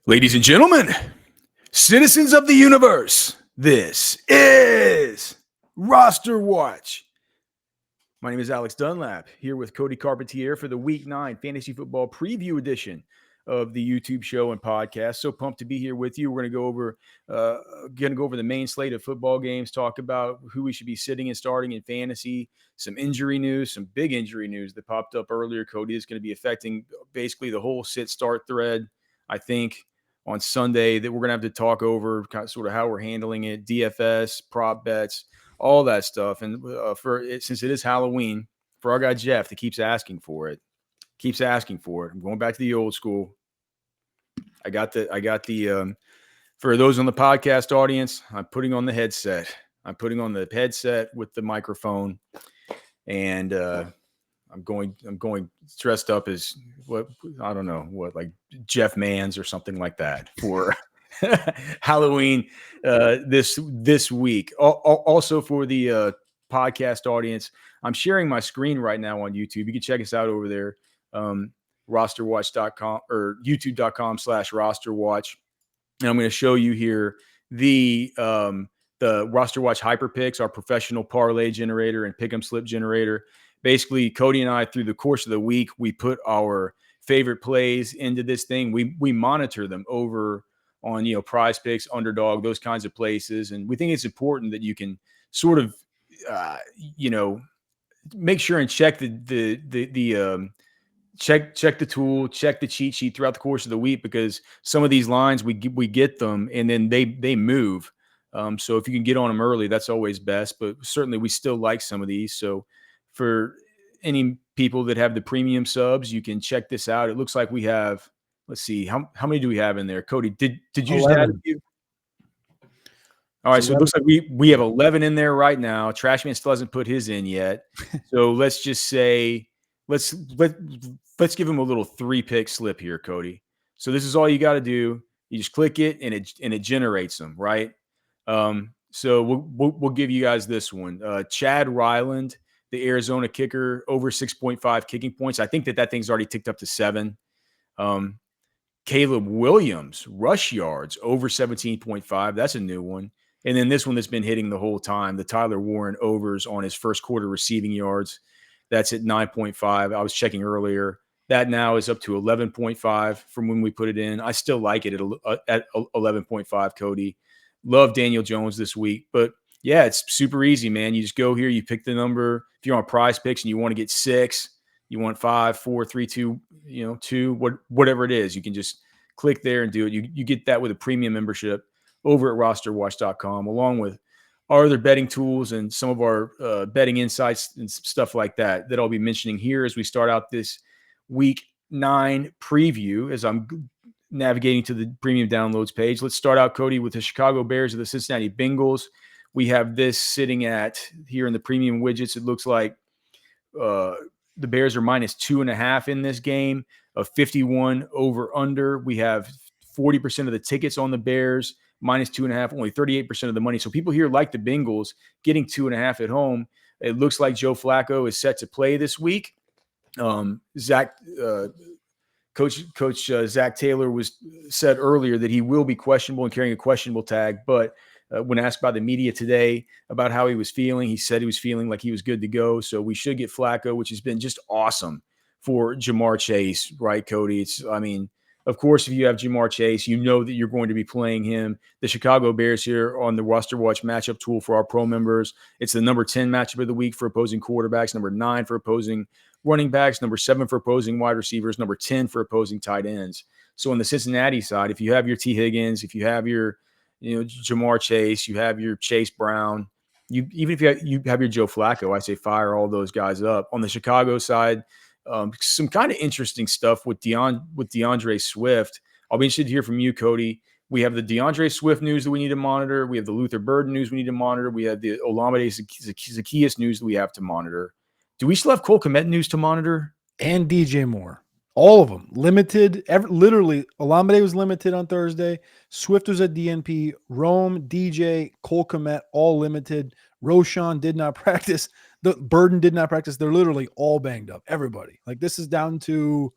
Ladies and gentlemen, citizens of the universe, this is Roster Watch. My name is Alex Dunlap, here with Cody Carpentier for the Week 9 Fantasy Football Preview Edition of the YouTube show and podcast. So pumped to be here with you. We're going to go over the main slate of football games, talk about who we should be sitting and starting in fantasy, some injury news, some big injury news that popped up earlier. Cody is going to be affecting basically the whole sit-start thread, I think, on Sunday, that we're going to have to talk over sort of how we're handling it, DFS, prop bets, all that stuff. And since it is Halloween, for our guy Jeff that keeps asking for it. I'm going back to the old school. I got the for those on the podcast audience, I'm putting on the headset. I'm putting on the headset with the microphone, and I'm going dressed up as like Jeff Mans or something like that for Halloween this week. Also for the podcast audience, I'm sharing my screen right now on YouTube. You can check us out over there, RosterWatch.com or YouTube.com/RosterWatch. And I'm going to show you here the RosterWatch Hyper Picks, our professional parlay generator and pick'em slip generator. Basically, Cody and I, through the course of the week, we put our favorite plays into this thing. We monitor them over on, Prize Picks, Underdog, those kinds of places. And we think it's important that you can sort of, make sure and check check the tool, check the cheat sheet throughout the course of the week, because some of these lines we get them and then they move. So if you can get on them early, that's always best. But certainly we still like some of these. So for any people that have the premium subs, you can check this out. It looks like we have, let's see, how many do we have in there? Cody, did you just add a few? All right, so it looks like we have 11 in there right now. Trashman still hasn't put his in yet. So let's just say let's give him a little 3-pick slip here, Cody. So this is all you got to do. You just click it and it generates them, right? So we'll give you guys this one. Chad Ryland, the Arizona kicker, over 6.5 kicking points. I think that thing's already ticked up to 7. Caleb Williams, rush yards, over 17.5. That's a new one. And then this one that's been hitting the whole time, the Tyler Warren overs on his first quarter receiving yards. That's at 9.5. I was checking earlier. That now is up to 11.5 from when we put it in. I still like it at 11.5, Cody. Love Daniel Jones this week. But, yeah, it's super easy, man. You just go here. You pick the number. If you're on Prize Picks and you want to get 6, you want 5, 4, 3, 2, 2, whatever it is, you can just click there and do it. You get that with a premium membership over at RosterWatch.com, along with our other betting tools and some of our betting insights and stuff like that I'll be mentioning here as we start out this Week 9 preview as I'm navigating to the premium downloads page. Let's start out, Cody, with the Chicago Bears of the Cincinnati Bengals. We have this sitting at, here in the premium widgets, it looks like the Bears are minus 2.5 in this game, a 51 over under. We have 40% of the tickets on the Bears, minus 2.5, only 38% of the money. So people here like the Bengals getting 2.5 at home. It looks like Joe Flacco is set to play this week. Coach Zach Taylor said earlier that he will be questionable and carrying a questionable tag. But when asked by the media today about how he was feeling, he said he was feeling like he was good to go. So we should get Flacco, which has been just awesome for Jamar Chase, right, Cody? Of course, if you have Jamar Chase, you know that you're going to be playing him. The Chicago Bears here on the Roster Watch matchup tool for our pro members. It's the number 10 matchup of the week for opposing quarterbacks, number 9 for opposing running backs, number 7 for opposing wide receivers, number 10 for opposing tight ends. So on the Cincinnati side, if you have your T. Higgins, if you have your Jamar Chase, you have your Chase Brown, even if you have your Joe Flacco, I say fire all those guys up. On the Chicago side, some kind of interesting stuff with DeAndre Swift. I'll be interested to hear from you, Cody. We have the DeAndre Swift news that we need to monitor. We have the Luther Burden news we need to monitor. We have the Olamide Zaccheaus news that we have to monitor. Do we still have Cole Kmet news to monitor? And DJ Moore. All of them. Limited. Literally, Olamide was limited on Thursday. Swift was at DNP. Rome, DJ, Cole Kmet, all limited. Roshan did not practice. The Burden did not practice. They're literally all banged up. Everybody. Like, this is down to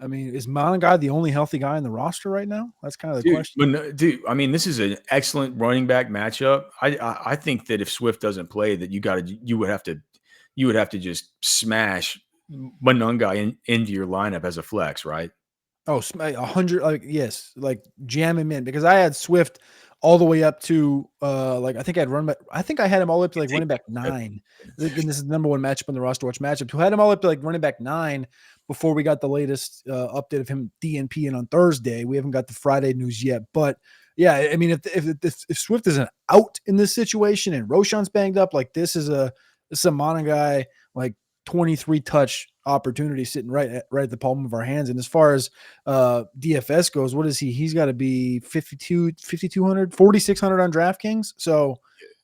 I mean, is Monaghan the only healthy guy in the roster right now? That's kind of the Dude, question. dude, I mean, this is an excellent running back matchup. I think that if Swift doesn't play, that you would have to just smash Monangai into your lineup as a flex, right? Oh, 100, like, yes, like jam him in, because I had Swift all the way up to like I think I had him all up to like running back 9. Again, this is the number one matchup on the roster watch matchup. Who had him all up to like running back 9 before we got the latest update of him DNPing on Thursday. We haven't got the Friday news yet, but yeah, I mean, if Swift isn't out in this situation and Roshan's banged up, like this is a Mono guy like 23 touch opportunity sitting right at the palm of our hands. And as far as DFS goes, what is he? He's got to be 5,200, 4,600 on DraftKings. So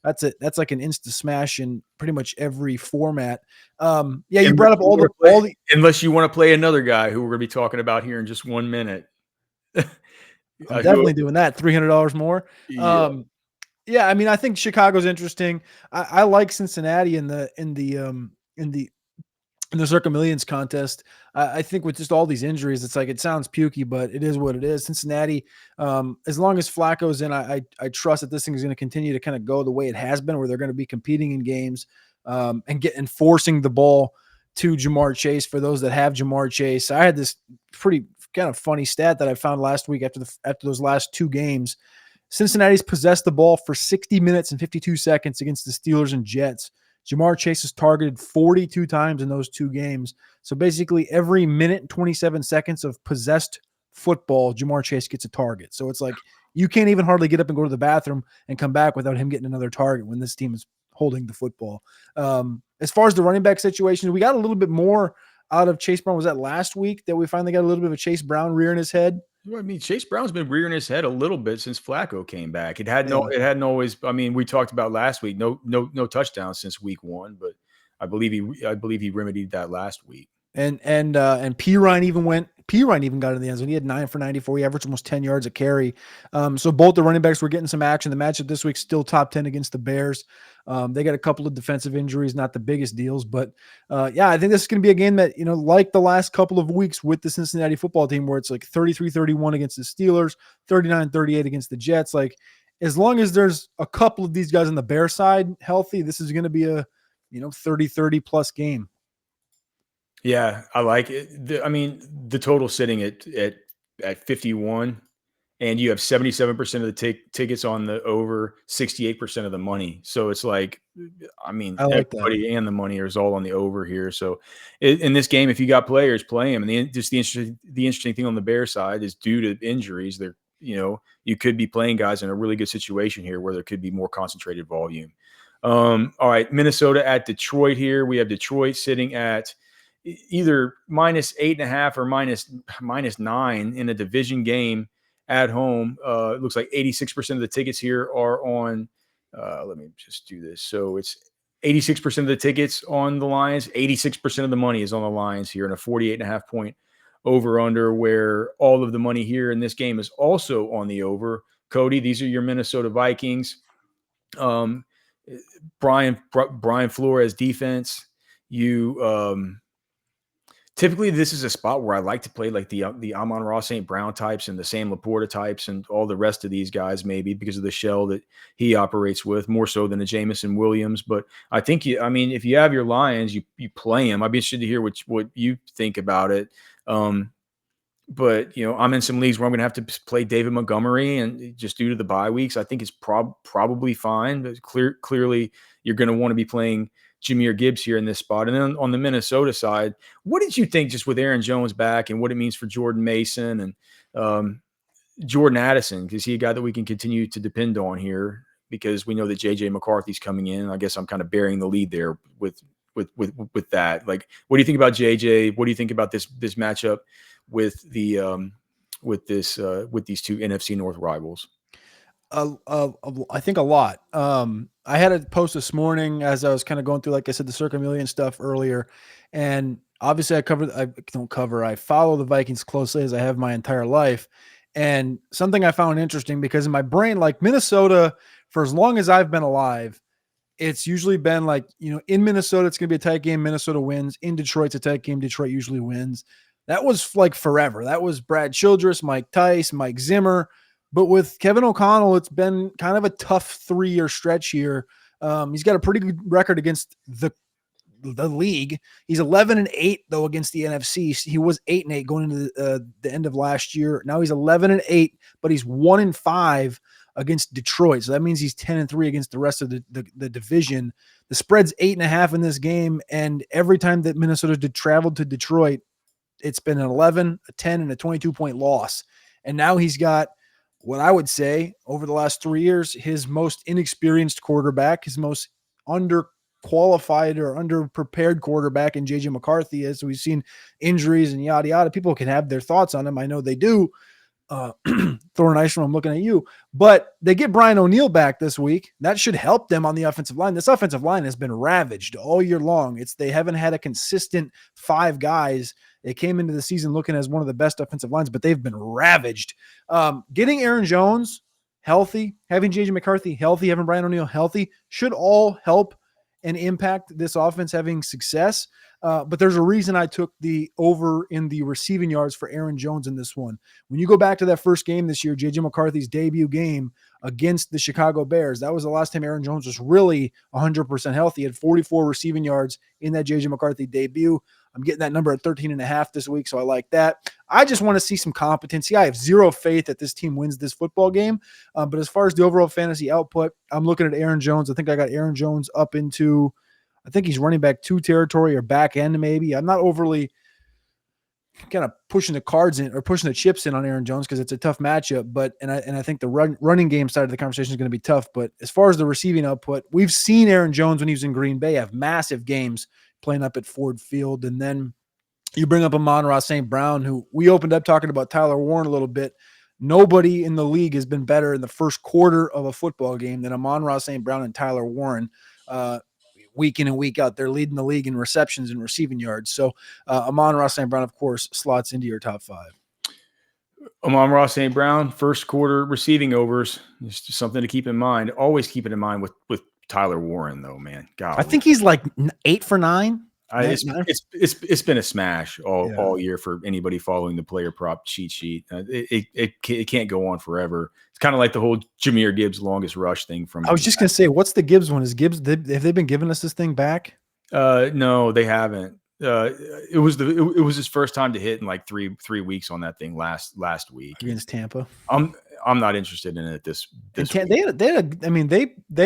that's it. That's like an insta smash in pretty much every format. Yeah, you brought up all the unless you want to play another guy who we're going to be talking about here in just 1 minute. I'm definitely doing that. $300 more. Yeah. Yeah, I mean, I think Chicago's interesting. I like Cincinnati in the Circa Millions contest. I think with just all these injuries, it's like, it sounds pukey, but it is what it is. Cincinnati, as long as Flacco's in, I trust that this thing is going to continue to kind of go the way it has been, where they're going to be competing in games and forcing the ball to Jamar Chase for those that have Jamar Chase. I had this pretty kind of funny stat that I found last week after those last 2 games. Cincinnati's possessed the ball for 60 minutes and 52 seconds against the Steelers and Jets. Jamar Chase is targeted 42 times in those 2 games. So basically every minute and 27 seconds of possessed football, Jamar Chase gets a target. So it's like you can't even hardly get up and go to the bathroom and come back without him getting another target when this team is holding the football. As far as the running back situation, we got a little bit more out of Chase Brown. Was that last week that we finally got a little bit of a Chase Brown rearing his head? I mean, Chase Brown's been rearing his head a little bit since Flacco came back. It hadn't always. I mean, we talked about last week. No touchdowns since week 1, but I believe he remedied that last week. And Pirine even got in the end zone. He had 9 for 94. He averaged almost 10 yards a carry. So both the running backs were getting some action. The matchup this week still top 10 against the Bears. They got a couple of defensive injuries, not the biggest deals, but yeah, I think this is going to be a game that, like the last couple of weeks with the Cincinnati football team, where it's like 33-31 against the Steelers, 39-38 against the Jets. Like, as long as there's a couple of these guys on the Bear side healthy, this is going to be a 30-30 plus game. Yeah, I like it. I mean, the total sitting at 51, and you have 77% of the tickets on the over, 68% of the money. So it's like, I mean, I like everybody and the money is all on the over here. So in this game, if you got players, play them. And the interesting thing on the Bear side is, due to injuries, they're you could be playing guys in a really good situation here where there could be more concentrated volume. All right, Minnesota at Detroit here. We have Detroit sitting at either -8.5 or -9 in a division game at home. It looks like 86% of the tickets here are on. Let me just do this. So it's 86% of the tickets on the Lions. 86% of the money is on the Lions here in a 48.5 point over under, where all of the money here in this game is also on the over. Cody, these are your Minnesota Vikings. Brian Flores defense. Typically, this is a spot where I like to play like the Amon-Ra St. Brown types and the Sam Laporta types and all the rest of these guys, maybe because of the shell that he operates with, more so than a Jameson Williams. But I think if you have your Lions, you play them. I'd be interested to hear what you think about it. But I'm in some leagues where I'm going to have to play David Montgomery, and just due to the bye weeks, I think it's probably fine. But clearly, you're going to want to be playing Jahmyr Gibbs here in this spot. And then on the Minnesota side, what did you think just with Aaron Jones back and what it means for Jordan Mason and Jordan Addison? Because he's a guy that we can continue to depend on here, because we know that JJ McCarthy's coming in. I guess I'm kind of bearing the lead there with that. Like, what do you think about JJ? What do you think about this matchup with the with these two NFC North rivals? I think a lot. I had a post this morning as I was kind of going through, like I said, the Circa Million stuff earlier. And obviously I follow the Vikings closely, as I have my entire life. And something I found interesting, because in my brain, like, Minnesota, for as long as I've been alive, it's usually been like, in Minnesota, it's going to be a tight game. Minnesota wins. In Detroit, it's a tight game. Detroit usually wins. That was like forever. That was Brad Childress, Mike Tice, Mike Zimmer. But with Kevin O'Connell, it's been kind of a tough 3-year stretch here. He's got a pretty good record against the league. He's 11-8 though against the NFC. He was 8-8 going into the end of last year. Now he's 11-8, but he's 1-5 against Detroit. So that means he's 10-3 against the rest of the division. The spread's 8.5 in this game, and every time that Minnesota traveled to Detroit, it's been an 11, a 10, and a 22-point loss. And now he's got what I would say over the last 3 years, his most inexperienced quarterback, his most underqualified or underprepared quarterback in JJ McCarthy. As we've seen injuries and yada yada. People can have their thoughts on him. I know they do. Thor Nystrom, I'm looking at you. But they get Brian O'Neill back this week. That should help them on the offensive line. This offensive line has been ravaged all year long. They haven't had a consistent 5 guys. They came into the season looking as one of the best offensive lines, but they've been ravaged. Getting Aaron Jones healthy, having JJ McCarthy healthy, having Brian O'Neill healthy should all help and impact this offense having success. But there's a reason I took the over in the receiving yards for Aaron Jones in this one. When you go back to that first game this year, JJ McCarthy's debut game against the Chicago Bears, that was the last time Aaron Jones was really 100% healthy. He had 44 receiving yards in that JJ McCarthy debut. I'm getting that number at 13.5 this week, so I like that. I just want to see some competency. I have zero faith that this team wins this football game. But as far as the overall fantasy output, I'm looking at Aaron Jones. I think I got Aaron Jones up into, I think he's running back 2 territory or back end maybe. I'm not overly kind of pushing the cards in or pushing the chips in on Aaron Jones because it's a tough matchup. But I think the running game side of the conversation is going to be tough. But as far as the receiving output, we've seen Aaron Jones when he was in Green Bay have massive games playing up at Ford Field. And then you bring up Amon-Ra St. Brown, who we opened up talking about Tyler Warren a little bit. Nobody in the league has been better in the first quarter of a football game than Amon-Ra St. Brown and Tyler Warren. Week in and week out, they're leading the league in receptions and receiving yards. So Amon-Ra St. Brown, of course, slots into your top 5. Amon-Ra St. Brown, first quarter receiving overs. It's just something to keep in mind. Always keep it in mind with Tyler Warren, though, man. God, I think he's like 8 for 9. It's been a smash all year for anybody following the player prop cheat sheet. It can't go on forever. It's kind of like the whole Jahmyr Gibbs longest rush thing from. I was just gonna say, what's the Gibbs one? Is Gibbs have they been giving us this thing back? No, they haven't. It was his first time to hit in like three weeks on that thing last week against Tampa. I'm not interested in it this they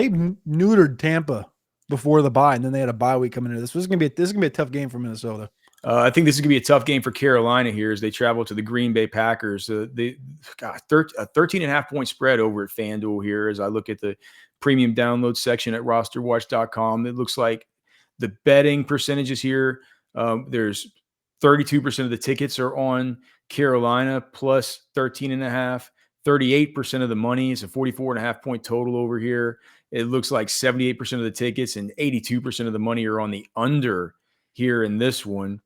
neutered Tampa before the bye, and then they had a bye week coming into this. This is gonna be a tough game for Minnesota. I think this is gonna be a tough game for Carolina here as they travel to the Green Bay Packers. 13.5 point spread over at FanDuel here. As I look at the premium download section at RosterWatch.com, it looks like the betting percentages here. There's 32% of the tickets are on Carolina plus 13.5. 38% of the money is a 44.5 point total over here. It looks like 78% of the tickets and 82% of the money are on the under here in this one.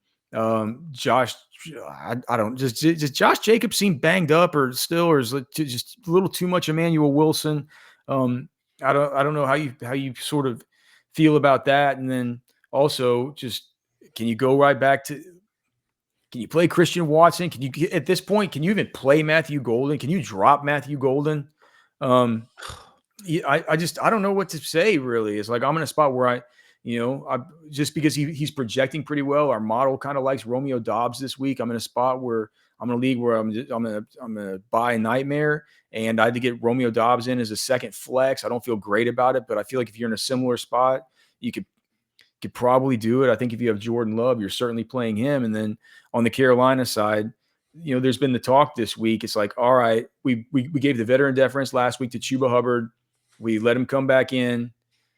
Josh, I don't just Josh Jacobs seem banged up or is it just a little too much Emmanuel Wilson. I don't know how you sort of feel about that. And then also just, can you go right back to, can you play Christian Watson? Can you, at this point, can you even play Matthew Golden? Can you drop Matthew Golden? I don't know what to say really. It's like, I'm in a spot where I just because he's projecting pretty well, our model kind of likes Romeo Doubs this week. I'm in a spot where I'm in a league where I'm gonna buy a nightmare, and I had to get Romeo Doubs in as a second flex. I don't feel great about it, but I feel like if you're in a similar spot, you could probably do it. I think if you have Jordan Love, you're certainly playing him. And then on the Carolina side, there's been the talk this week. It's like, all right, we gave the veteran deference last week to Chuba Hubbard. We let him come back in.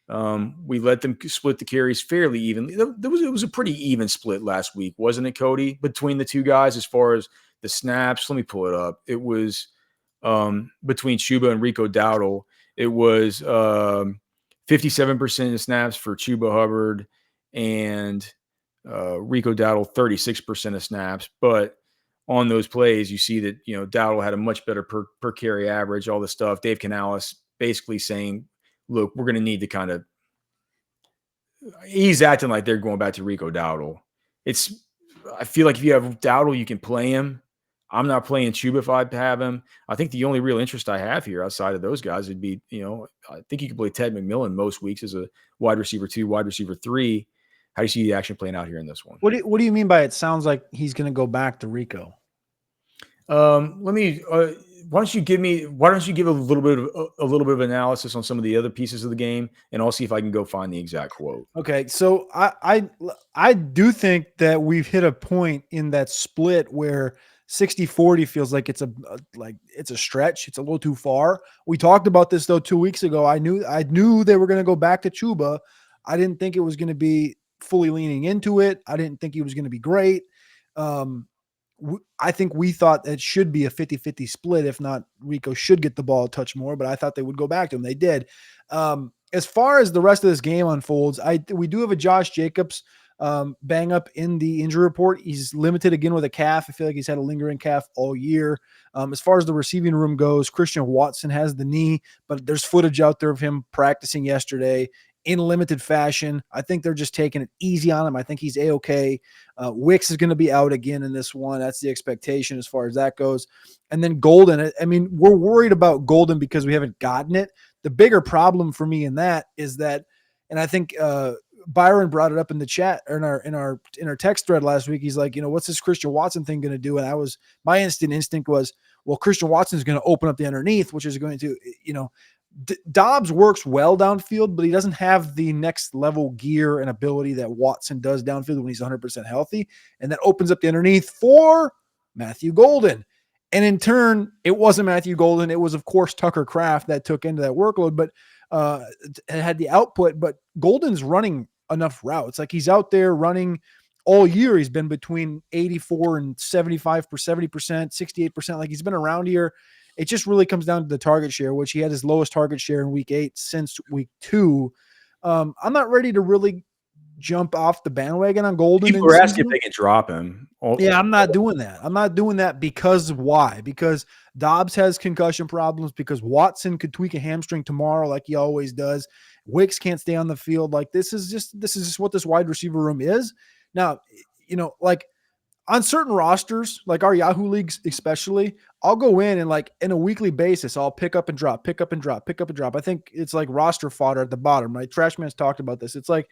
We let them split the carries fairly evenly. It was a pretty even split last week, wasn't it, Cody? Between the two guys as far as the snaps. Let me pull it up. It was between Chuba and Rico Dowdle. It was 57% of snaps for Chuba Hubbard and Rico Dowdle 36% of snaps. But on those plays, you see that Dowdle had a much better per carry average, all this stuff. Dave Canales basically saying, look, we're going to need to kind of – he's acting like they're going back to Rico Dowdle. I feel like if you have Dowdle, you can play him. I'm not playing Chuba if I have him. I think the only real interest I have here outside of those guys would be, I think you could play Ted McMillan most weeks as a wide receiver 2, wide receiver 3. How do you see the action playing out here in this one? What do you mean by it sounds like he's going to go back to Rico? Why don't you give a little bit of analysis on some of the other pieces of the game, and I'll see if I can go find the exact quote. Okay, so I do think that we've hit a point in that split where 60-40 feels like it's a stretch. It's a little too far. We talked about this though 2 weeks ago. I knew they were going to go back to Chuba. I didn't think it was going to be fully leaning into it. I didn't think he was going to be great. I think we thought it should be a 50-50 split. If not, Rico should get the ball a touch more, but I thought they would go back to him. They did. As far as the rest of this game unfolds, we do have a Josh Jacobs bang up in the injury report. He's limited again with a calf. I feel like he's had a lingering calf all year. As far as the receiving room goes, Christian Watson has the knee, but there's footage out there of him practicing yesterday in limited fashion. I think they're just taking it easy on him. I think he's A-okay. Wicks is going to be out again in this one. That's the expectation as far as that goes. And then Golden, I mean, we're worried about Golden because we haven't gotten it. The bigger problem for me in that is that, and I think Byron brought it up in the chat or in our text thread last week. He's like, what's this Christian Watson thing going to do? And my instinct was, well, Christian Watson is going to open up the underneath, which is going to, Dobbs works well downfield, but he doesn't have the next level gear and ability that Watson does downfield when he's 100% healthy. And that opens up the underneath for Matthew Golden. And in turn, it wasn't Matthew Golden. It was, of course, Tucker Kraft that took into that workload, but had the output. But Golden's running enough routes. Like he's out there running all year. He's been between 84 and 75 per 70%, 68%. Like he's been around here. It just really comes down to the target share, which he had his lowest target share in week 8 since week 2. I'm not ready to really jump off the bandwagon on Golden. People are asking if they can drop him. Yeah, I'm not doing that. I'm not doing that because why? Because Dobbs has concussion problems, because Watson could tweak a hamstring tomorrow like he always does. Wicks can't stay on the field. Like this is just what this wide receiver room is. Now, like on certain rosters, like our Yahoo leagues especially, I'll go in and like in a weekly basis, I'll pick up and drop, pick up and drop, pick up and drop. I think it's like roster fodder at the bottom, right? Trashman's talked about this. It's like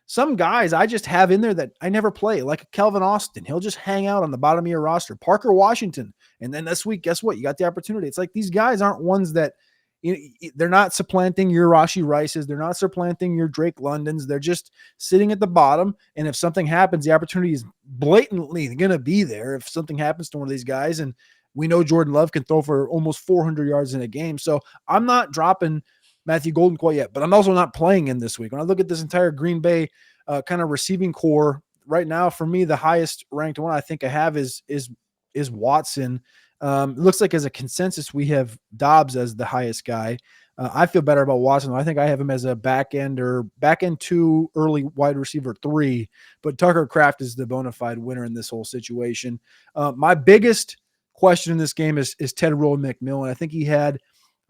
some guys I just have in there that I never play, like Kelvin Austin. He'll just hang out on the bottom of your roster. Parker Washington. And then this week, guess what? You got the opportunity. It's like these guys aren't ones that, they're not supplanting your Rashee Rices. They're not supplanting your Drake Londons. They're just sitting at the bottom. And if something happens, the opportunity is blatantly going to be there if something happens to one of these guys. And we know Jordan Love can throw for almost 400 yards in a game. So I'm not dropping Matthew Golden quite yet, but I'm also not playing him this week. When I look at this entire Green Bay kind of receiving core right now, for me, the highest ranked one I think I have is Watson. It looks like as a consensus, we have Dobbs as the highest guy. I feel better about Watson. I think I have him as a back end 2, early wide receiver 3, but Tucker Kraft is the bona fide winner in this whole situation. My biggest question in this game is Ted Roll McMillan. I think he had,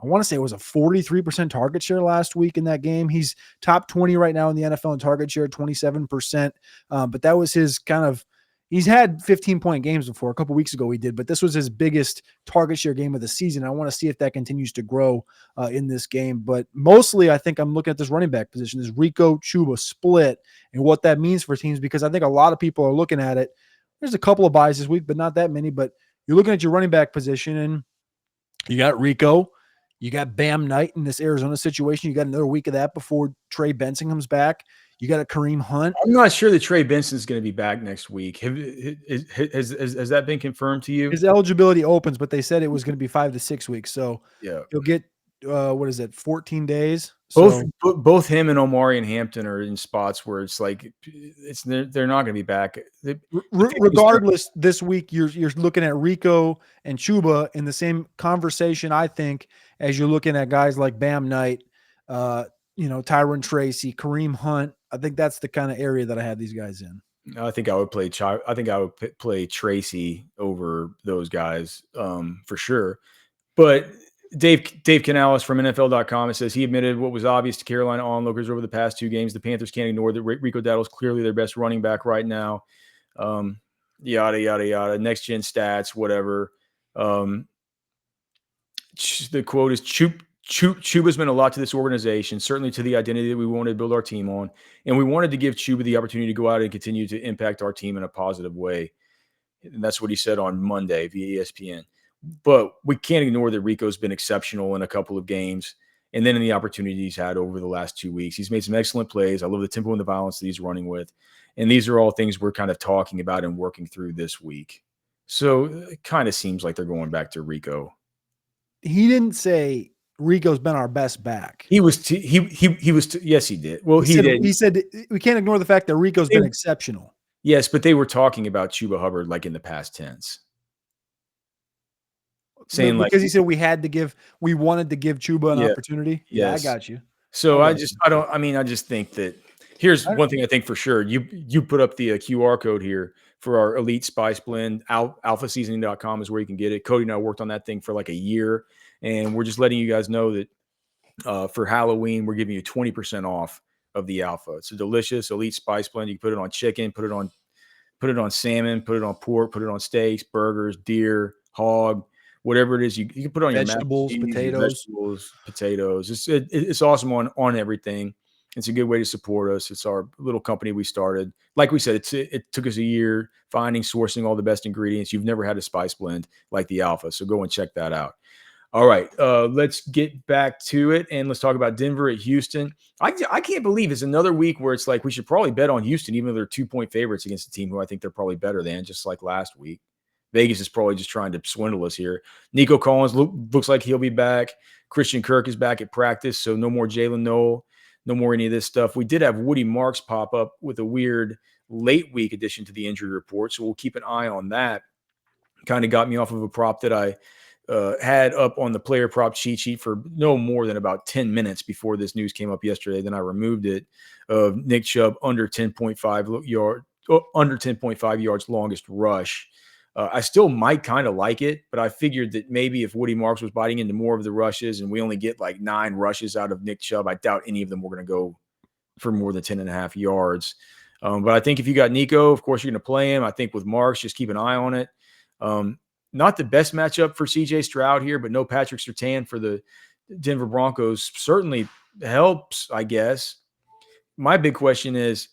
I want to say it was a 43% target share last week in that game. He's top 20 right now in the NFL in target share, 27%. But that was his kind of, he's had 15-point games before. A couple weeks ago he did, but this was his biggest target share game of the season. I want to see if that continues to grow in this game. But mostly I think I'm looking at this running back position, this Rico Chuba split, and what that means for teams, because I think a lot of people are looking at it. There's a couple of buys this week, but not that many. But you're looking at your running back position, and you got Rico, you got Bam Knight in this Arizona situation. You got another week of that before Trey Benson comes back. You got a Kareem Hunt. I'm not sure that Trey Benson is going to be back next week. Has that been confirmed to you? His eligibility opens, but they said it was going to be 5 to 6 weeks. So yeah, you'll get 14 days. So both him and Omari and Hampton are in spots where it's like they're not going to be back. Regardless, this week you're looking at Rico and Chuba in the same conversation, I think, as you're looking at guys like Bam Knight, Tyron Tracy, Kareem Hunt. I think that's the kind of area that I have these guys in. I think I would play Tracy over those guys for sure. But Dave Canales from NFL.com says he admitted what was obvious to Carolina onlookers over the past 2 games. The Panthers can't ignore that Rico Dowdle is clearly their best running back right now. yada, yada, yada, next gen stats, whatever. The quote is Chuba's meant a lot to this organization, certainly to the identity that we wanted to build our team on. And we wanted to give Chuba the opportunity to go out and continue to impact our team in a positive way. And that's what he said on Monday via ESPN. But we can't ignore that Rico's been exceptional in a couple of games. And then in the opportunities he's had over the last 2 weeks, he's made some excellent plays. I love the tempo and the violence that he's running with. And these are all things we're kind of talking about and working through this week. So it kind of seems like they're going back to Rico. He didn't say Rico's been our best back. He was yes, he did. Well, he did. He said we can't ignore the fact that Rico's been exceptional. Yes, but they were talking about Chuba Hubbard like in the past tense. Saying because he said we wanted to give Chuba an opportunity. Yes. Yeah, I got you. So I just think that here's one thing I think for sure. You put up the QR code here for our Elite Spice Blend. Alphaseasoning.com is where you can get it. Cody and I worked on that thing for like a year, and we're just letting you guys know that for Halloween, we're giving you 20% off of the Alpha. It's a delicious Elite Spice Blend. You can put it on chicken, put it on salmon, put it on pork, put it on steaks, burgers, deer, hog, whatever it is. You can put it on vegetables, your potatoes. It's awesome on everything. It's a good way to support us. It's our little company we started. Like we said, it took us a year finding, sourcing all the best ingredients. You've never had a spice blend like the Alpha, so go and check that out. All right, let's get back to it, and let's talk about Denver at Houston. I can't believe it's another week where it's like we should probably bet on Houston, even though they're 2-point favorites against a team who I think they're probably better than, just like last week. Vegas is probably just trying to swindle us here. Nico Collins looks like he'll be back. Christian Kirk is back at practice, so no more Jalen Noel, no more any of this stuff. We did have Woody Marks pop up with a weird late week addition to the injury report, so we'll keep an eye on that. Kind of got me off of a prop that I had up on the player prop cheat sheet for no more than about 10 minutes before this news came up yesterday. Then I removed it of Nick Chubb under 10.5 yards longest rush. I still might kind of like it, but I figured that maybe if Woody Marks was biting into more of the rushes and we only get like 9 rushes out of Nick Chubb, I doubt any of them were going to go for more than 10.5 yards. But I think if you got Nico, of course, you're going to play him. I think with Marks, just keep an eye on it. Not the best matchup for CJ Stroud here, but no Patrick Surtain for the Denver Broncos certainly helps, I guess. My big question is,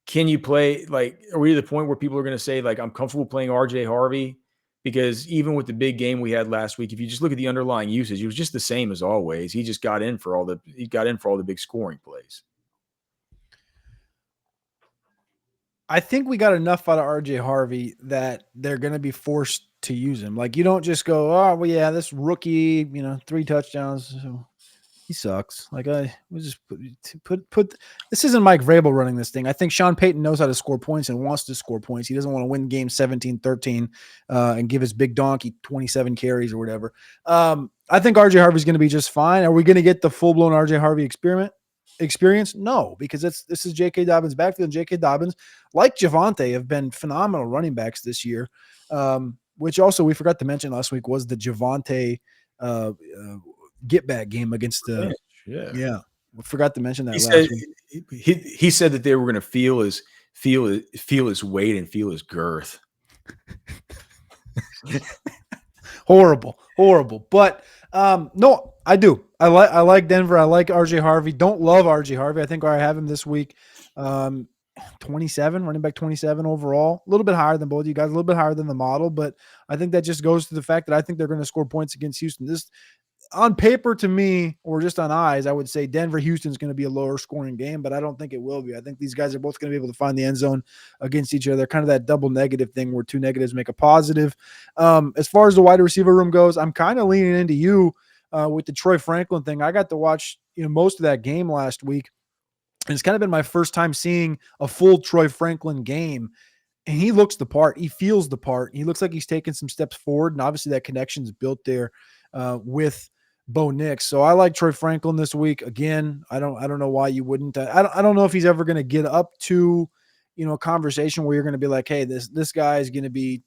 can you play, like, are we to the point where people are going to say, like, I'm comfortable playing RJ Harvey? Because even with the big game we had last week, if you just look at the underlying usage, it was just the same as always. He just got in for all the big scoring plays. I think we got enough out of RJ Harvey that they're going to be forced to use him. Like, you don't just go, oh, well, yeah, this rookie, 3 touchdowns. So he sucks. Like, I was just put this isn't Mike Vrabel running this thing. I think Sean Payton knows how to score points and wants to score points. He doesn't want to win game 17-13 and give his big donkey 27 carries or whatever. I think RJ Harvey's going to be just fine. Are we going to get the full-blown RJ Harvey experience? No, because this is J.K. Dobbins' backfield. J.K. Dobbins, like Javonte, have been phenomenal running backs this year, which also we forgot to mention last week was the Javonte get back game against the we forgot to mention that last week. He said that they were going to feel his weight and feel his girth. horrible but no, I do. I like Denver. I like RJ Harvey. Don't love RJ Harvey. I think I have him this week 27, running back 27 overall, a little bit higher than both of you guys, a little bit higher than the model, but I think that just goes to the fact that I think they're going to score points against Houston. This on paper to me, or just on eyes, I would say Denver Houston's going to be a lower scoring game, but I don't think it will be. I think these guys are both going to be able to find the end zone against each other. Kind of that double negative thing where 2 negatives make a positive. As far as the wide receiver room goes, I'm kind of leaning into you with the Troy Franklin thing. I got to watch most of that game last week, and it's kind of been my first time seeing a full Troy Franklin game. And he looks the part. He feels the part. He looks like he's taking some steps forward, and obviously that connection's built there with Bo Nix. So I like Troy Franklin this week. Again, I don't know why you wouldn't. I don't know if he's ever going to get up to a conversation where you're going to be like, hey, this guy is going to be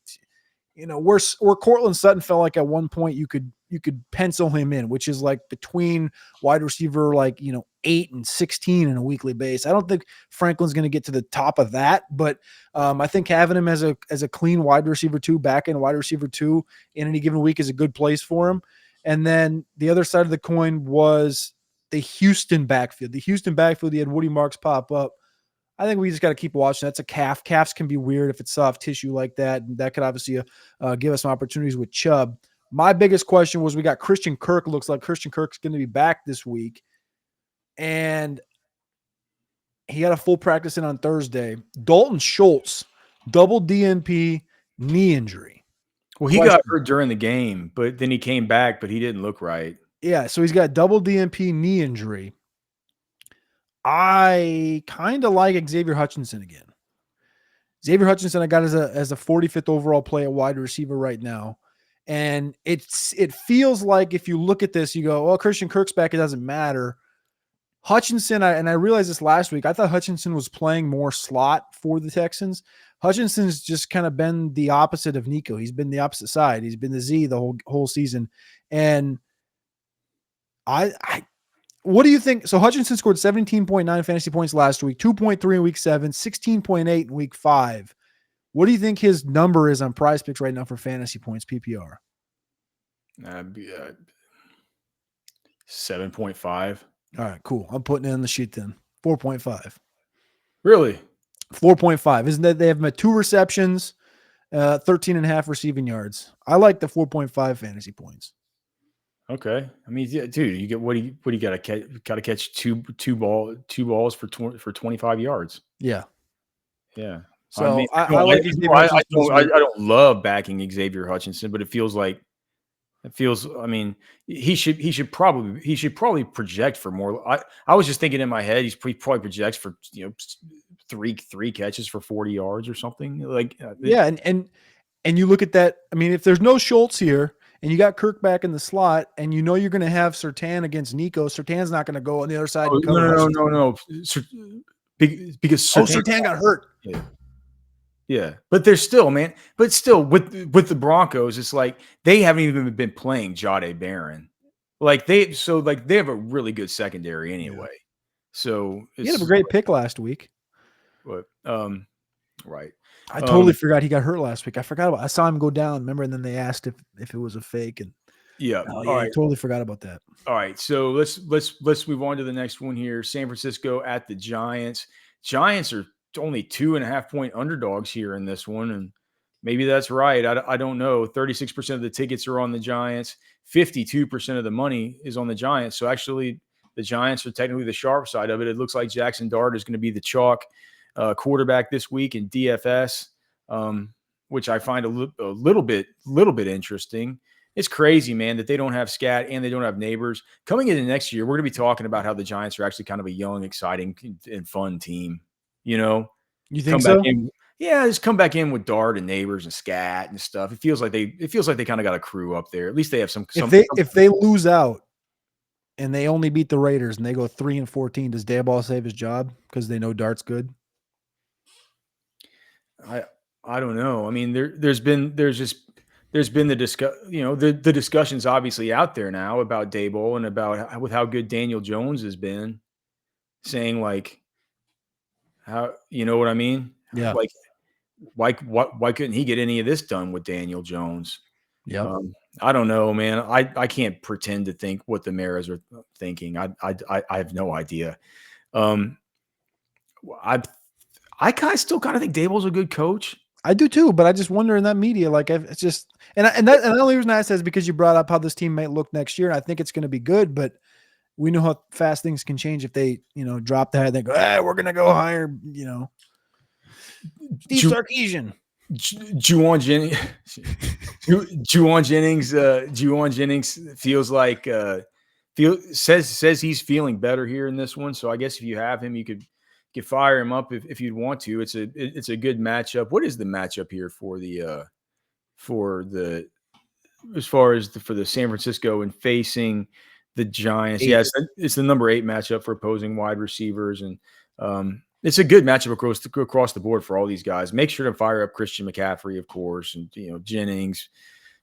where Cortland Sutton felt like at one point you could pencil him in, which is like between wide receiver 8 and 16 in a weekly base. I don't think Franklin's going to get to the top of that, but I think having him as a clean wide receiver 2, back end wide receiver 2 in any given week is a good place for him. And then the other side of the coin was the Houston backfield. The Houston backfield, he had Woody Marks pop up. I think we just got to keep watching. That's a calf. Calves can be weird if it's soft tissue like that. And that could obviously give us some opportunities with Chubb. My biggest question was we got Christian Kirk. Looks like Christian Kirk's going to be back this week. And he had a full practice in on Thursday. Dalton Schultz, double DNP knee injury. Well, he got hurt during the game, but then he came back, but he didn't look right. Yeah, so he's got double DNP knee injury. I kind of like Xavier Hutchinson again. Xavier Hutchinson, I got as a 45th overall play at wide receiver right now. And it feels like if you look at this, you go, well, Christian Kirk's back, it doesn't matter. Hutchinson, I realized this last week, I thought Hutchinson was playing more slot for the Texans. Hutchinson's just kind of been the opposite of Nico. He's been the opposite side. He's been the Z the whole season. And what do you think? So Hutchinson scored 17.9 fantasy points last week, 2.3 in week 7, 16.8 in week 5. What do you think his number is on Prize Picks right now for fantasy points PPR? 7.5. All right, cool. I'm putting it on the sheet then. 4.5. Really? 4.5. Isn't that they have him at 2 receptions, 13.5 receiving yards. I like the 4.5 fantasy points. Okay. I mean, yeah, dude, you get what do you got to catch? Got to catch two balls for 25 yards. Yeah. Yeah. So I mean, I like Xavier Hutchinson. I don't love backing Xavier Hutchinson, but it feels. I mean, he should probably project for more. I was just thinking in my head, he probably projects for three catches for 40 yards or something like. Yeah, and you look at that. I mean, if there's no Schultz here. And you got Kirk back in the slot, and you know you're going to have Surtain against Nico. Surtain's not going to go on the other side. No. Because Surtain got hurt. Yeah, but they're still, man. But still, with the Broncos, it's like they haven't even been playing Jahdae Barron. They have a really good secondary anyway. Yeah. So he had a great pick last week. But right. I totally forgot he got hurt last week. I saw him go down, remember? And then they asked if it was a fake. And I totally forgot about that. All right, so let's move on to the next one here. San Francisco at the Giants. Giants are only 2.5 point underdogs here in this one, and maybe that's right. I don't know. 36% of the tickets are on the Giants. 52% of the money is on the Giants. So actually, the Giants are technically the sharp side of it. It looks like Jackson Dart is going to be the chalk quarterback this week in DFS, which I find a little bit interesting. It's crazy, man, that they don't have Scat and they don't have Neighbors. Coming into next year, we're going to be talking about how the Giants are actually kind of a young, exciting, and fun team. You think so? Just come back in with Dart and Neighbors and Scat and stuff. It feels like they kind of got a crew up there. At least they have some. If they lose out and they only beat the Raiders and they go 3-14, does Daboll save his job because they know Dart's good? I don't know. I mean, there's been the discussions obviously out there now about Daboll and about with how good Daniel Jones has been, saying like how, you know what I mean? Yeah. Like why couldn't he get any of this done with Daniel Jones? Yeah. I don't know, man. I can't pretend to think what the Maras are thinking. I have no idea. I still kind of think Daboll's a good coach. I do too, but I just wonder in that media, like it's just, and the only reason I said is because you brought up how this team might look next year, and I think it's going to be good, but we know how fast things can change if they, drop the head. They go, we're going to go hire, Steve Sarkisian. Juwan Jennings feels like says he's feeling better here in this one. So I guess if you have him, you could fire him up if you'd want to. It's a good matchup. What is the matchup here for the San Francisco and facing the Giants? Yes, it's the number 8 matchup for opposing wide receivers, and It's a good matchup across the board for all these guys. Make sure to fire up Christian McCaffrey, of course, and Jennings,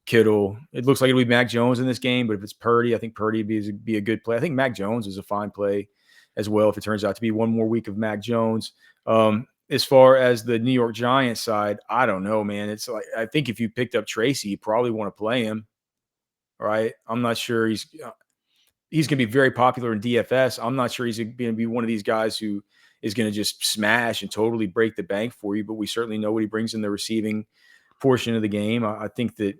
Kittle. It looks like it'll be Mac Jones in this game, but if it's Purdy, I think Purdy would be a good play. I think Mac Jones is a fine play as well if it turns out to be one more week of Mac Jones. As far as the New York Giants side, I don't know, man. It's like I think if you picked up Tracy, you probably want to play him, right? I'm not sure he's going to be very popular in DFS. I'm not sure he's going to be one of these guys who is going to just smash and totally break the bank for you, but we certainly know what he brings in the receiving portion of the game. I think that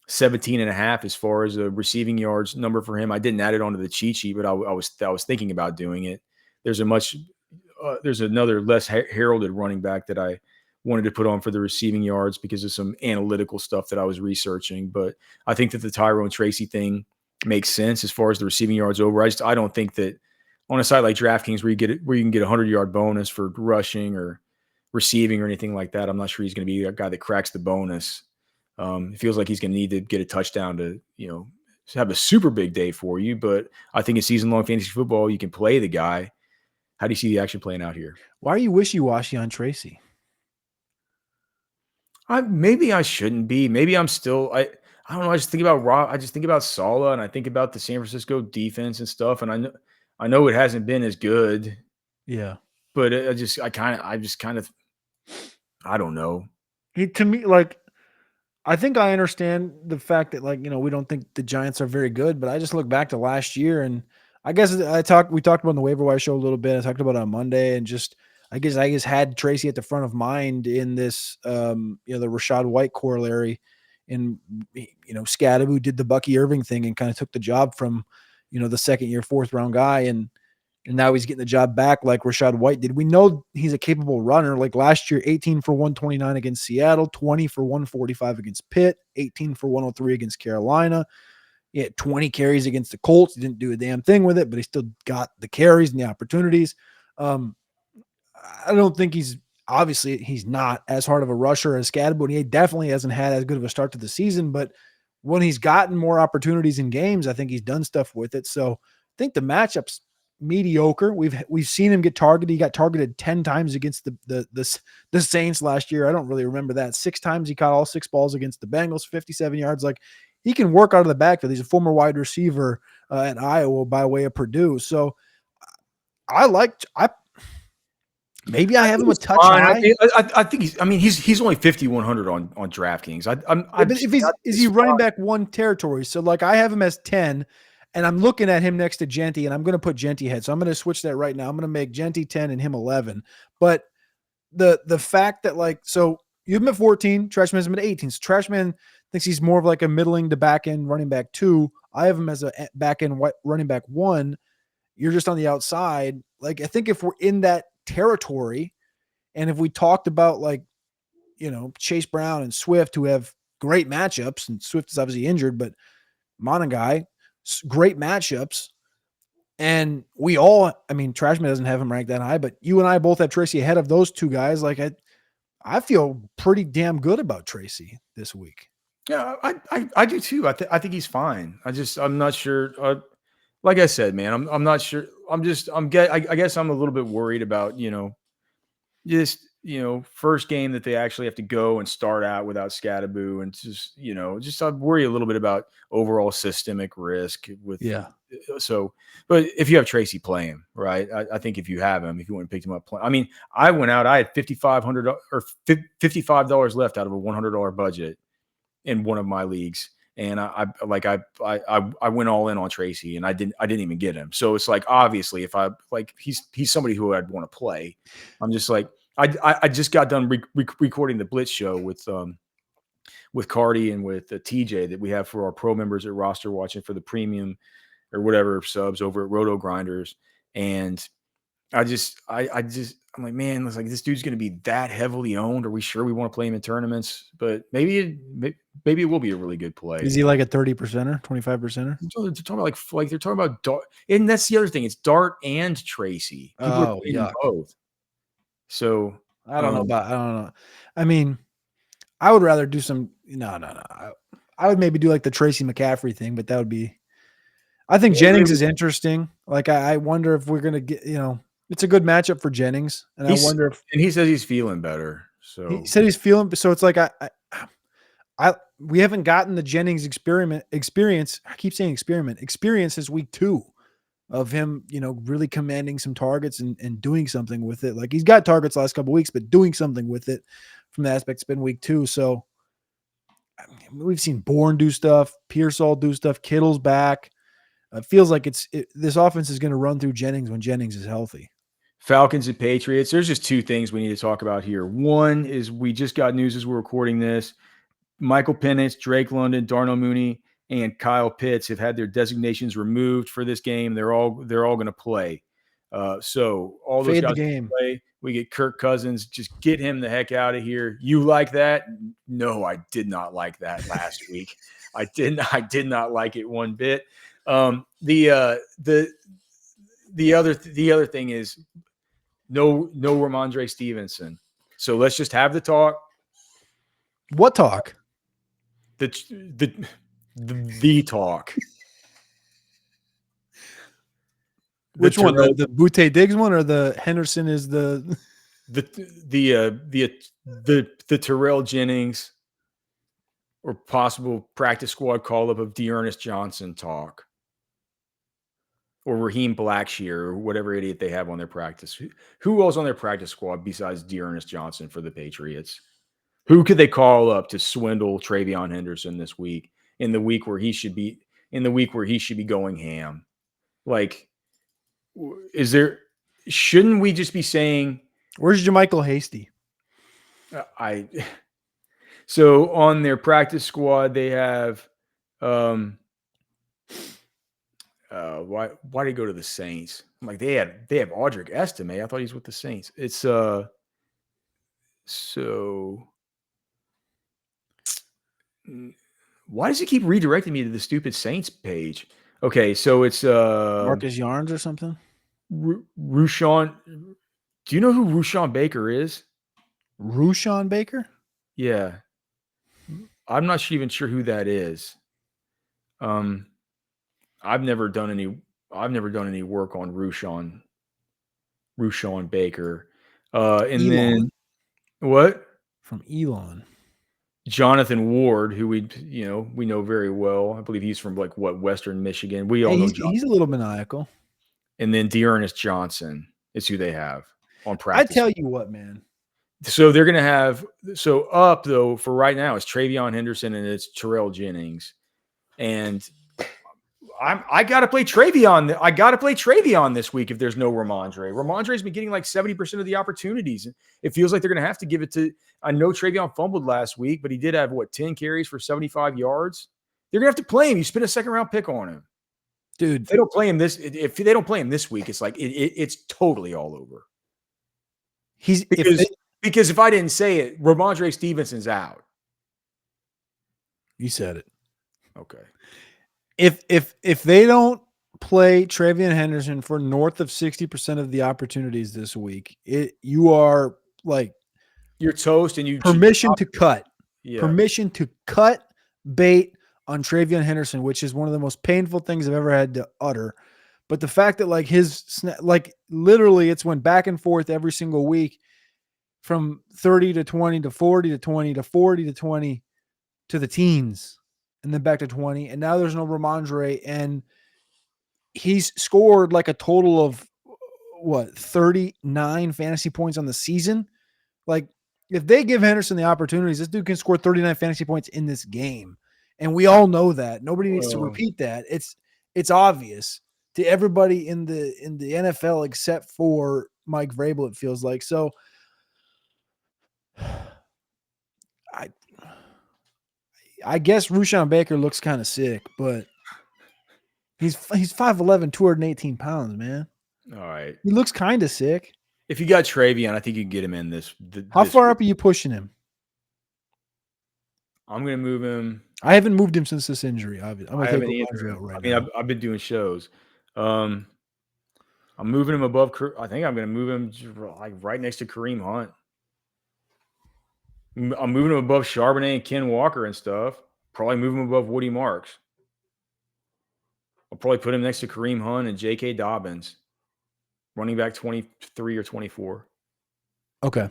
17.5 as far as a receiving yards number for him. I didn't add it onto the cheat sheet, but I was thinking about doing it. There's another less heralded running back that I wanted to put on for the receiving yards because of some analytical stuff that I was researching. But I think that the Tyrone Tracy thing makes sense as far as the receiving yards over. I don't think that on a site like DraftKings where you can get a 100-yard bonus for rushing or receiving or anything like that, I'm not sure he's going to be a guy that cracks the bonus. It feels like he's going to need to get a touchdown to, have a super big day for you. But I think in season-long fantasy football, you can play the guy. How do you see the action playing out here? Why are you wishy-washy on Tracy? Maybe I shouldn't be. Maybe I'm still. I don't know. I just think about Saleh, and I think about the San Francisco defense and stuff. And I know it hasn't been as good. Yeah, but I don't know. To me, like, I think I understand the fact that, like, we don't think the Giants are very good, but I just look back to last year, and I guess we talked about on the waiver wire show a little bit. I talked about it on Monday, and just I guess had Tracy at the front of mind in this, the Rachaad White corollary, and Scadaboo did the Bucky Irving thing and kind of took the job from, the second-year, fourth-round guy, and now he's getting the job back like Rachaad White did. We know he's a capable runner. Like last year, 18 for 129 against Seattle, 20 for 145 against Pitt, 18 for 103 against Carolina. He had 20 carries against the Colts. He didn't do a damn thing with it, but he still got the carries and the opportunities. I don't think he's not as hard of a rusher as Scadaboo, and he definitely hasn't had as good of a start to the season, but when he's gotten more opportunities in games, I think he's done stuff with it. So I think the matchup's mediocre. We've seen him get targeted. He got targeted 10 times against the Saints last year. I don't really remember that. 6 times he caught all 6 balls against the Bengals, 57 yards. Like, he can work out of the backfield. He's a former wide receiver at Iowa by way of Purdue. So maybe I have him a touch high. I think he's only 5,100 on DraftKings. Is he running back one territory? So like I have him as 10. And I'm looking at him next to Genty, and I'm going to put Genty ahead. So I'm going to switch that right now. I'm going to make Genty 10 and him 11. But the fact that, like, so you have him at 14, Trashman has him at 18. So Trashman thinks he's more of like a middling to back end running back 2. I have him as a back end running back 1. You're just on the outside. Like, I think if we're in that territory, and if we talked about, like, Chase Brown and Swift, who have great matchups, and Swift is obviously injured, but Monangai, great matchups. And Trashman doesn't have him ranked that high, but you and I both have Tracy ahead of those two guys. Like, I feel pretty damn good about Tracy this week. Yeah, I do too. I think he's fine. I'm not sure. Like I said, man, I'm not sure. I guess I'm a little bit worried about, first game that they actually have to go and start out without Scadaboo, and I worry a little bit about overall systemic risk with. Yeah. So, but if you have Tracy, play him, right? I think if you have him, if you want to pick him up, I went out. I had $5,500 or $55 left out of a $100 budget in one of my leagues. And I went all in on Tracy, and I didn't even get him. So it's like, obviously, if he's somebody who I'd want to play. I'm just like, I just got done recording the Blitz show with Cardi and with TJ that we have for our pro members at RosterWatch and for the premium or whatever subs over at Roto Grinders. And I'm like, man, it's like this dude's going to be that heavily owned. Are we sure we want to play him in tournaments? But maybe it will be a really good play. Is he like a 30%er, 25%er? They're talking about Dart, and that's the other thing. It's Dart and Tracy. People are both. So I don't know. I mean, I would rather do some. No. I would maybe do like the Tracy McCaffrey thing, but that would be. I think Jennings is interesting. Like, I wonder if we're gonna get. It's a good matchup for Jennings, and I wonder if he says he's feeling better. So he said he's feeling. So it's like we haven't gotten the Jennings experience. I keep saying experience since week 2 of him, really commanding some targets and doing something with it. Like he's got targets last couple of weeks, but doing something with it from the aspect it's been week 2. So we've seen Bourne do stuff, Pearsall do stuff, Kittle's back. It feels like this offense is going to run through Jennings when Jennings is healthy. Falcons and Patriots. There's just 2 things we need to talk about here. One is we just got news as we're recording this. Michael Penix, Drake London, Darnell Mooney, and Kyle Pitts have had their designations removed for this game. They're all going to play. So all those Fade guys the game. play. We get Kirk Cousins. Just get him the heck out of here. You like that? No, I did not like that last week. I did not like it one bit. The other thing is no Ramondre Stevenson. So let's just have the talk. What talk? The talk. Which one? The Butte Diggs one or the Henderson is the Terrell Jennings or possible practice squad call up of Dearness Johnson talk, or Raheem Blackshear or whatever idiot they have on their practice. Who else on their practice squad besides Dearness Johnson for the Patriots? Who could they call up to swindle TreVeyon Henderson this week in the week where he should be going ham? Like, shouldn't we just be saying, where's Jermichael Hasty? So on their practice squad, they have, why did he go to the Saints? I'm like, they have Audric Estime. I thought he's with the Saints. It's, so why does he keep redirecting me to the stupid Saints page? Okay, so it's Marcus Yarns or something. Rushawn. Do you know who Rushawn Baker is? Rushawn Baker? Yeah, I'm not even sure who that is. I've never done any work on Rushawn Baker. And Elon. then what? From Elon. Jonathan Ward, who we know very well. I believe he's from Western Michigan. We all know he's a little maniacal. And then Dearness Johnson is who they have on practice. I tell you what, man. So they're going to have up though for right now it's TreVeyon Henderson and it's Terrell Jennings, and I got to play TreVeyon. I got to play TreVeyon this week if there's no Ramondre. Ramondre's been getting like 70% of the opportunities. It feels like they're going to have to give it to. I know TreVeyon fumbled last week, but he did have 10 carries for 75 yards. They're going to have to play him. You spend a second-round pick on him, dude. If they don't play him this week, it's like it's totally all over. Because if I didn't say it, Ramondre Stevenson's out. You said it. Okay. If they don't play TreVeyon Henderson for north of 60% of the opportunities this week, you are like you're toast, and you permission to cut. Yeah. Permission to cut bait on TreVeyon Henderson, which is one of the most painful things I've ever had to utter. But the fact that literally it's went back and forth every single week from 30 to 20 to 40 to 20 to 40 to 20 to the teens. And then back to 20. And now there's no Ramondre. And he's scored like a total of 39 fantasy points on the season. Like, if they give Henderson the opportunities, this dude can score 39 fantasy points in this game. And we all know that. Nobody needs to repeat that. It's obvious to everybody in the NFL except for Mike Vrabel, it feels like. So I guess Rushawn Baker looks kind of sick, but he's 5'11", 218 pounds, man. All right. He looks kind of sick. If you got TreVeyon, I think you can get him in this. How far up are you pushing him? I'm going to move him. I haven't moved him since this injury. I'm going to take Ramondre out right now. now. I've been doing shows. I'm moving him above. I think I'm going to move him like right next to Kareem Hunt. I'm moving him above Charbonnet and Ken Walker and stuff. Probably move him above Woody Marks. I'll probably put him next to Kareem Hunt and J.K. Dobbins. running back 23 or 24. Okay.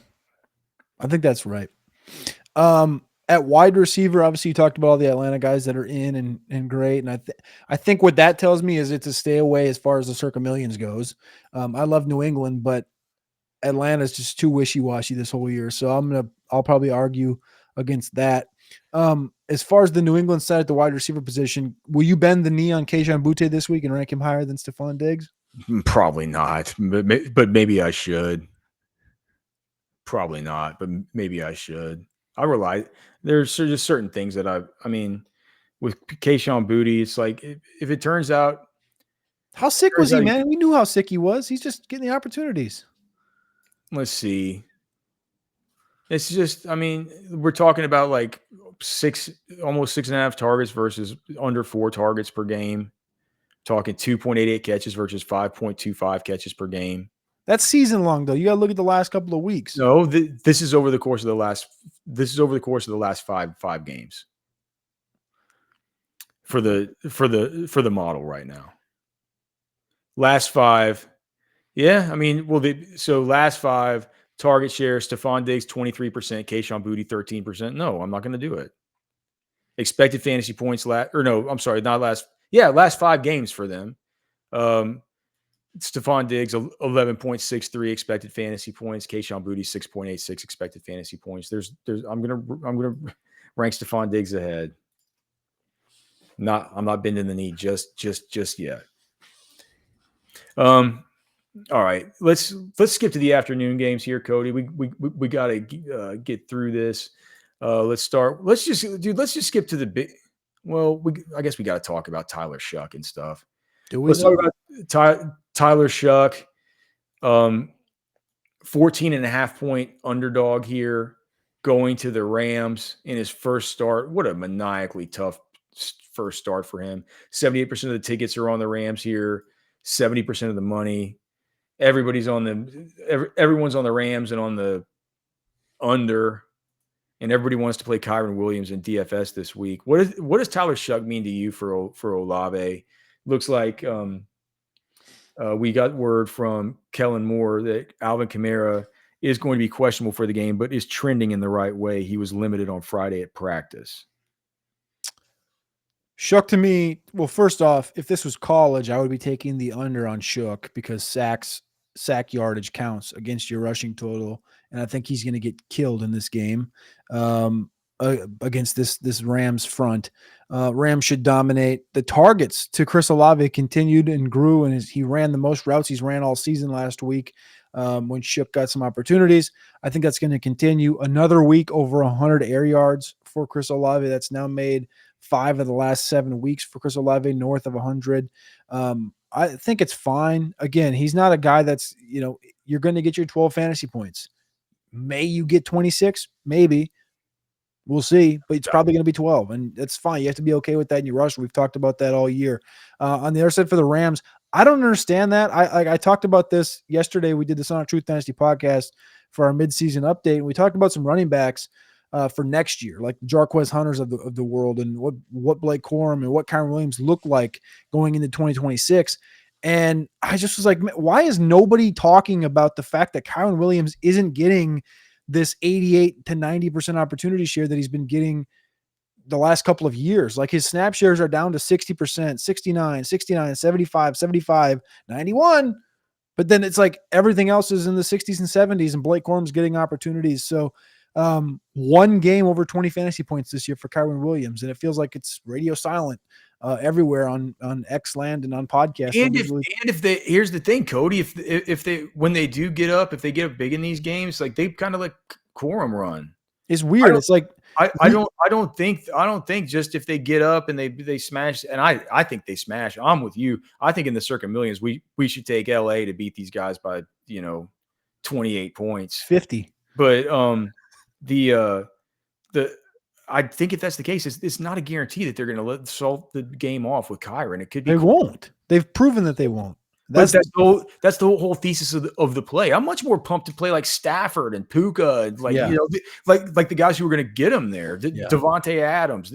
I think that's right. At wide receiver, obviously you talked about all the Atlanta guys that are in and great. And I think what that tells me is it's a stay away as far as the circa millions goes. I love New England, but Atlanta's just too wishy-washy this whole year. So I'll probably argue against that. As far as the New England side at the wide receiver position, will you bend the knee on Kayshon Boutte this week and rank him higher than Stephon Diggs? Probably not, but maybe I should. Probably not, but maybe I should. I rely. There's just certain things that I mean, with Kayshon Boutte, it's like if it turns out. How sick was he, man? We knew how sick he was. He's just getting the opportunities. Let's see. It's just, I mean, we're talking about like almost 6.5 targets versus under 4 targets per game. Talking 2.88 catches versus 5.25 catches per game. That's season long, though. You got to look at the last couple of weeks. No, this is over the course of the last. This is over the course of the last five games. For the model right now. Last 5, yeah. I mean, so last 5 target share: Stephon Diggs 23%, Kayshon Boutte 13%. No, I'm not going to do it. Expected fantasy points last 5 games for them. Stephon Diggs 11.63 expected fantasy points. Kayshon Boutte 6.86 expected fantasy points. I'm gonna rank Stephon Diggs ahead. I'm not bending the knee just yet. All right, let's skip to the afternoon games here, Cody. We got to get through this. Let's just skip to the big. Well, I guess we got to talk about Tyler Shuck and stuff. Let's talk about Tyler Shuck, 14.5 point underdog here, going to the Rams in his first start. What a maniacally tough first start for him. 78% of the tickets are on the Rams here. 70% of the money. Everyone's on the Rams and on the under, and everybody wants to play Kyren Williams in DFS this week. What does Tyler Shuck mean to you for Olave? Looks like we got word from Kellen Moore that Alvin Kamara is going to be questionable for the game, but is trending in the right way. He was limited on Friday at practice. Shook to me, well, first off, if this was college, I would be taking the under on Shook because sack yardage counts against your rushing total, and I think he's going to get killed in this game against this Rams front. Rams should dominate. The targets to Chris Olave continued and grew, and he ran the most routes he's ran all season last week when Shook got some opportunities. I think that's going to continue. Another week over 100 air yards for Chris Olave. That's now made 5 of the last 7 weeks for Chris Olave, north of 100. I think it's fine. Again, he's not a guy that's, you're going to get your 12 fantasy points. May you get 26? Maybe. We'll see, but it's probably going to be 12, and that's fine. You have to be okay with that in your rush. We've talked about that all year. On the other side for the Rams, I don't understand that. I talked about this yesterday. We did this on our Truth Dynasty podcast for our midseason update, and we talked about some running backs for next year, like the Jarquez Hunters of the world, and what Blake Corum and what Kyren Williams look like going into 2026. And I just was like, why is nobody talking about the fact that Kyren Williams isn't getting this 88 to 90% opportunity share that he's been getting the last couple of years? Like his snap shares are down to 60%, 69, 75, 75, 91. But then it's like everything else is in the 60s and 70s, and Blake Corum's getting opportunities. So one game over 20 fantasy points this year for Kyren Williams, and it feels like it's radio silent everywhere on X land and on podcasts. Here's the thing, Cody, if they when they do get up, if they get up big in these games, like they kind of let Corum run. It's weird. It's like I don't think just if they get up and they smash, and I think they smash. I'm with you. I think in the circa millions we should take LA to beat these guys by 28 points, 50. But I think if that's the case, it's not a guarantee that they're going to solve the game off with Kyren. It could be. They won't. They've proven that they won't. That's the whole thesis of the play. I'm much more pumped to play like Stafford and Puka, and like the guys who were going to get him there, Devontae Adams.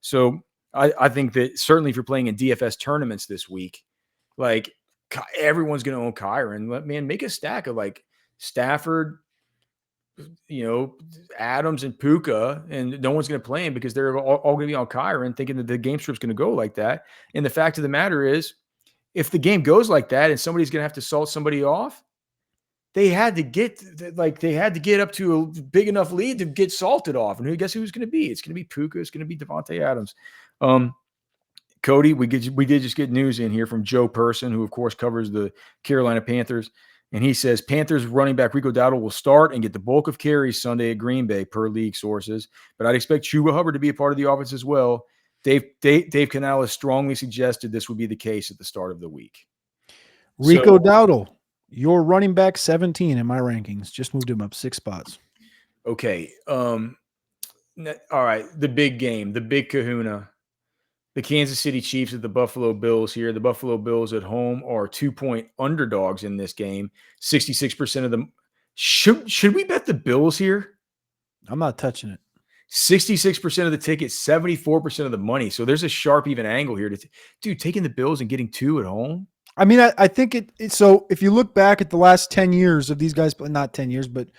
So I think that certainly if you're playing in DFS tournaments this week, like everyone's going to own Kyren. Man, make a stack of like Stafford, Adams and Puka, and no one's going to play him because they're all going to be on Kyren, thinking that the game script's going to go like that. And the fact of the matter is, if the game goes like that and somebody's going to have to salt somebody off, they had to get up to a big enough lead to get salted off. And guess who's going to be? It's going to be Puka. It's going to be Devontae Adams. Cody, we did just get news in here from Joe Person, who of course covers the Carolina Panthers. And he says Panthers running back Rico Dowdle will start and get the bulk of carries Sunday at Green Bay, per league sources. But I'd expect Chuba Hubbard to be a part of the offense as well. Dave Canales strongly suggested this would be the case at the start of the week. Rico Dowdle, your running back 17 in my rankings. Just moved him up 6 spots. Okay. All right. The big game, the big kahuna. The Kansas City Chiefs at the Buffalo Bills here. The Buffalo Bills at home are 2-point underdogs in this game. 66% of them. Should we bet the Bills here? I'm not touching it. 66% of the tickets, 74% of the money. So there's a sharp even angle here. Taking the Bills and getting 2 at home? I mean, I think so if you look back at the last 10 years of these guys, not 10 years, but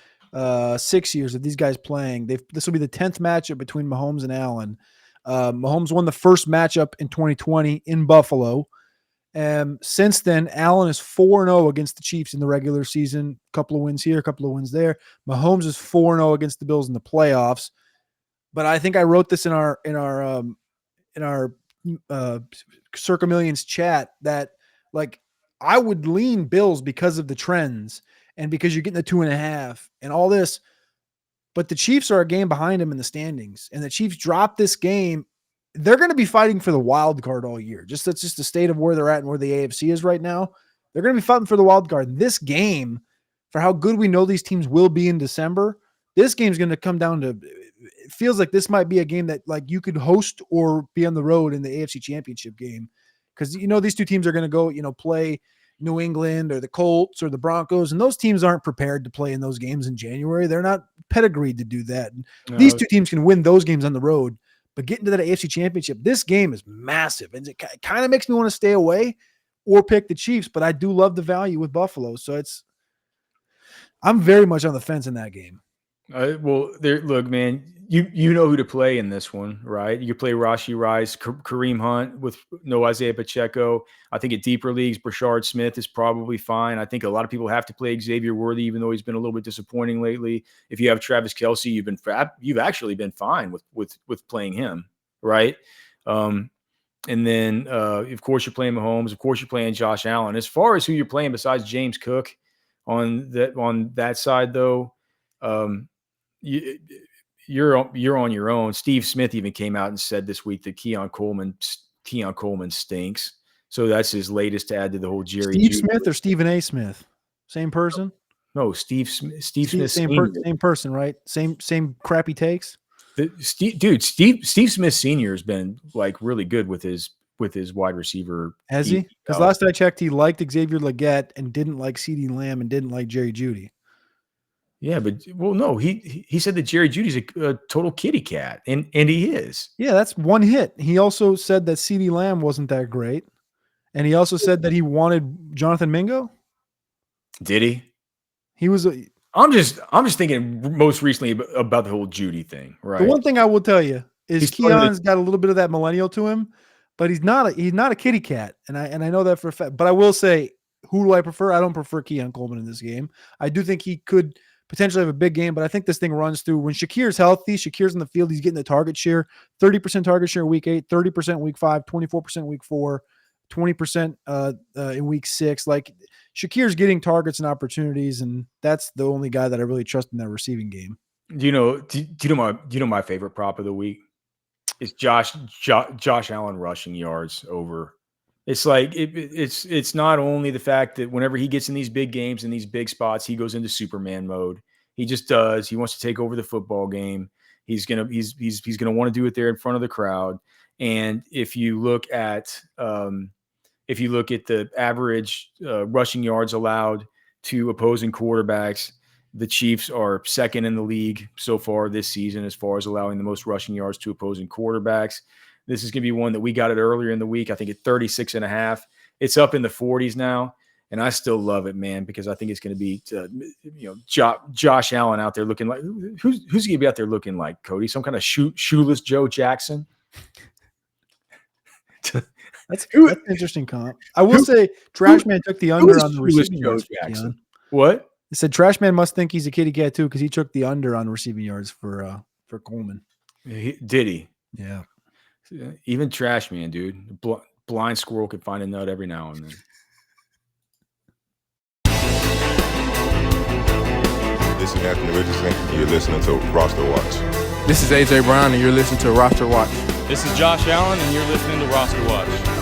6 years of these guys playing, this will be the 10th matchup between Mahomes and Allen. Mahomes won the first matchup in 2020 in Buffalo. Since then, Allen is 4-0 against the Chiefs in the regular season. A couple of wins here, a couple of wins there. Mahomes is 4-0 against the Bills in the playoffs. But I think I wrote this in our Circa Millions chat that like I would lean Bills because of the trends and because you're getting the 2.5 and all this. But the Chiefs are a game behind them in the standings, and the Chiefs drop this game. They're going to be fighting for the wild card all year. That's just the state of where they're at and where the AFC is right now. They're going to be fighting for the wild card. This game, for how good we know these teams will be in December, this game's going to come down to. It feels like this might be a game that like you could host or be on the road in the AFC Championship game because these two teams are going to go play New England or the Colts or the Broncos, and those teams aren't prepared to play in those games in January. They're not pedigreed to do that. No. These two teams can win those games on the road, but getting to that AFC Championship, this game is massive, and it kind of makes me want to stay away or pick the Chiefs, but I do love the value with Buffalo, so I'm very much on the fence in that game. Look, man, you know who to play in this one, right? You play Rashee Rice, Kareem Hunt with no Isaiah Pacheco. I think at deeper leagues, Brashard Smith is probably fine. I think a lot of people have to play Xavier Worthy, even though he's been a little bit disappointing lately. If you have Travis Kelce, you've actually been fine with playing him, right? And then of course you're playing Mahomes. Of course you're playing Josh Allen. As far as who you're playing besides James Cook on that side, though. You're on your own. Steve Smith even came out and said this week that Keon Coleman stinks. So that's his latest to add to the whole Jerry. Steve Smith or Stephen A. Smith? Same person? No, Steve Smith. Same person, right? Same crappy takes. Steve Smith Sr. has been like really good with his wide receiver. Has he? Because last I checked, he liked Xavier Legette and didn't like CeeDee Lamb and didn't like Jerry Jeudy. Yeah, but no, he said that Jerry Jeudy's a total kitty cat, and he is. Yeah, that's one hit. He also said that CeeDee Lamb wasn't that great, and he also said that he wanted Jonathan Mingo. Did he? He was. I'm just thinking most recently about the whole Jeudy thing, right? The one thing I will tell you is Keon's got a little bit of that millennial to him, but he's not a kitty cat, and I know that for a fact. But I will say, who do I prefer? I don't prefer Keon Coleman in this game. I do think he could potentially have a big game, but I think this thing runs through when Shakir's healthy. Shakir's in the field. He's getting the target share, 30% target share in week 8, 30% week 5, 24% week 4, 20% in week 6. Like Shakir's getting targets and opportunities, and that's the only guy that I really trust in that receiving game. Do you know my favorite prop of the week? It's Josh Allen rushing yards over. It's like it's not only the fact that whenever he gets in these big games in these big spots, he goes into Superman mode. He just does. He wants to take over the football game. He's gonna want to do it there in front of the crowd. And if you look at the average rushing yards allowed to opposing quarterbacks, the Chiefs are second in the league so far this season as far as allowing the most rushing yards to opposing quarterbacks. This is going to be one that we got it earlier in the week. I think at 36.5. It's up in the 40s now. And I still love it, man, because I think it's going to be, Josh Allen out there looking like who's going to be out there looking like, Cody? Some kind of shoeless Joe Jackson. That's an interesting comp. I will say, Trash Man took the under on the receiving yards. What? It said Trash Man must think he's a kitty cat too because he took the under on receiving yards for Coleman. Did he? Yeah. Even Trash Man, dude. Blind squirrel could find a nut every now and then. This is Anthony Richardson. You're listening to RosterWatch. This is AJ Brown, and you're listening to RosterWatch. This is Josh Allen, and you're listening to RosterWatch.